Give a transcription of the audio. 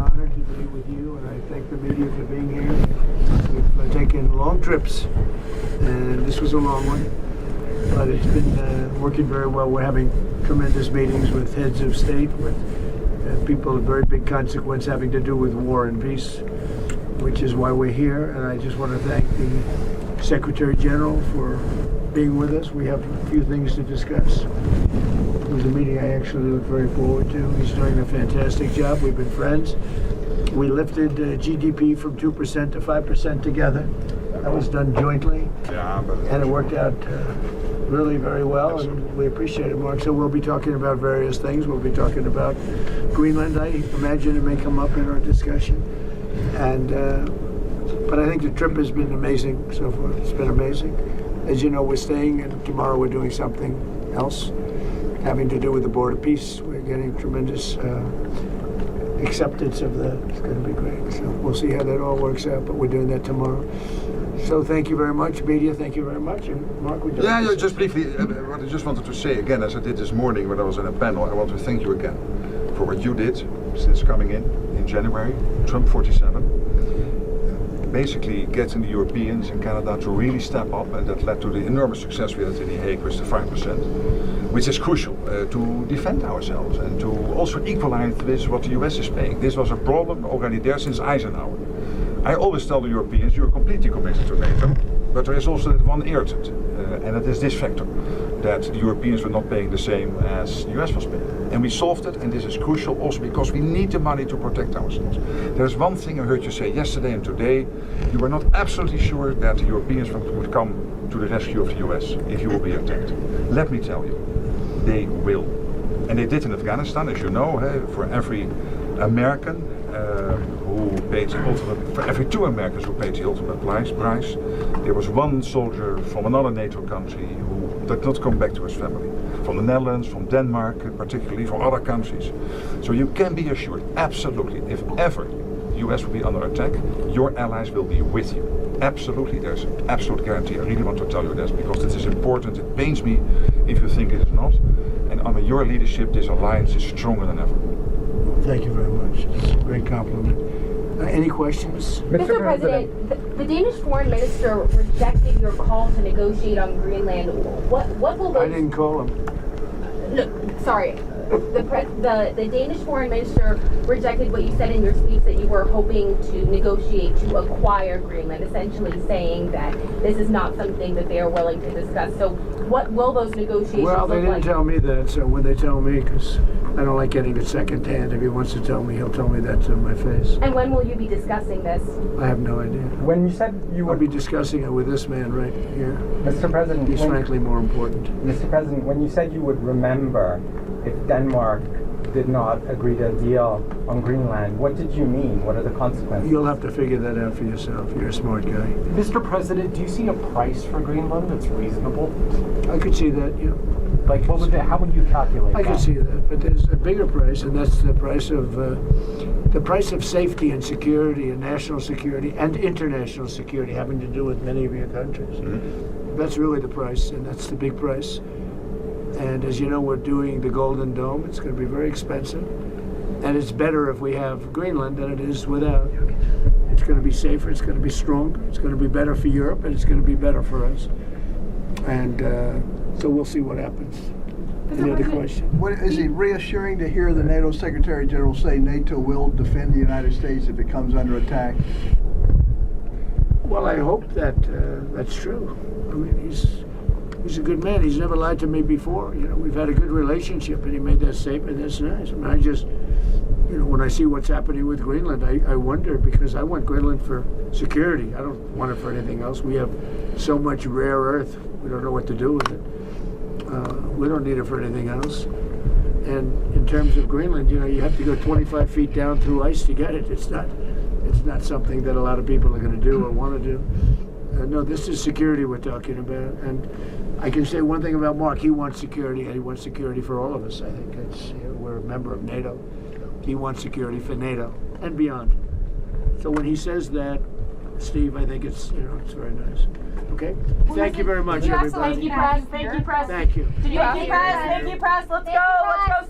honor to be with you, and I thank the media for being here. We've taken long trips, and this was a long one, but it's been working very well. We're having tremendous meetings with heads of state, with people of very big consequence having to do with war and peace, which is why we're here. And I just want to thank the Secretary General for being with us. We have a few things to discuss. It was a meeting I actually look very forward to. He's doing a fantastic job. We've been friends. We lifted GDP from 2% to 5% together. That was done jointly, and it worked out really very well, and we appreciate it, Mark. So we'll be talking about various things. We'll be talking about Greenland. I imagine it may come up in our discussion. And but I think the trip has been amazing so far. It's been amazing. As you know, we're staying, and tomorrow we're doing something else having to do with the Board of Peace. We're getting tremendous acceptance of that. It's going to be great. So we'll see how that all works out, but we're doing that tomorrow. So thank you very much, media. Thank you very much. And Mark, would you like to just briefly, what I just wanted to say again, as I did this morning when I was on a panel, I want to thank you again for what you did since coming in January, Trump 47. Basically getting the Europeans and Canada to really step up, and that led to the enormous success we had in The Hague with the 5%, which is crucial to defend ourselves and to also equalize with what the US is paying. This was a problem already there since Eisenhower. I always tell the Europeans, you're completely committed to NATO, but there is also that one irritant, and it is this factor, that the Europeans were not paying the same as the US was paying. And we solved it, and this is crucial also because we need the money to protect ourselves. There's one thing I heard you say yesterday and today, you were not absolutely sure that the Europeans would come to the rescue of the US if you will be attacked. Let me tell you, they will. And they did in Afghanistan, as you know, for every American who paid the ultimate, for every 2 Americans who paid the ultimate price, there was one soldier from another NATO country who did not come back to his family. From the Netherlands, from Denmark, particularly from other countries. So you can be assured, absolutely, if ever the US will be under attack, your allies will be with you. Absolutely, there's an absolute guarantee. I really want to tell you this because this is important. It pains me if you think it is not. And under your leadership, this alliance is stronger than ever. Thank you very much. It's a great compliment. Any questions? Mr. President, the Danish foreign minister rejected your call to negotiate on Greenland. What will those... I didn't call him. No, sorry. The Danish foreign minister rejected what you said in your speech, that you were hoping to negotiate to acquire Greenland, essentially saying that this is not something that they are willing to discuss. So what will those negotiations look like? Well, they didn't tell me that, so when they tell me, because I don't like getting it secondhand. If he wants to tell me, he'll tell me that to my face. And when will you be discussing this? I have no idea. When you said you would... I'll be discussing it with this man right here. Mr. President... He's frankly more important. Mr. President, when you said you would remember if Denmark did not agree to a deal on Greenland, what did you mean? What are the consequences? You'll have to figure that out for yourself. You're a smart guy. Mr. President, do you see a price for Greenland that's reasonable? I could see that, yeah. Like, how would you calculate that? I could see that, but there's a bigger price, and that's the price of safety and security and national security and international security, having to do with many of your countries. Mm-hmm. That's really the price, and that's the big price. And as you know, we're doing the Golden Dome. It's going to be very expensive, and it's better if we have Greenland than it is without. It's going to be safer. It's going to be stronger. It's going to be better for Europe, and it's going to be better for us. And so we'll see what happens. Any other question? What, is it reassuring to hear the NATO Secretary General say NATO will defend the United States if it comes under attack? Well, I hope that that's true. I mean, he's a good man. He's never lied to me before. You know, we've had a good relationship, and he made that statement. That's nice. I mean, I just, you know, when I see what's happening with Greenland, I wonder, because I want Greenland for security. I don't want it for anything else. We have so much rare earth. We don't know what to do with it. We don't need it for anything else. And in terms of Greenland, you know, you have to go 25 feet down through ice to get it. It's not something that a lot of people are going to do or want to do. No, this is security we're talking about. And I can say one thing about Mark. He wants security, and he wants security for all of us. I think we're a member of NATO. He wants security for NATO and beyond. So when he says that, Steve, I think it's very nice. Okay? Thank you very much, everybody. Thank you, press. Thank you, press. Thank you. Thank you, press. Thank you, press. Let's go. Let's go.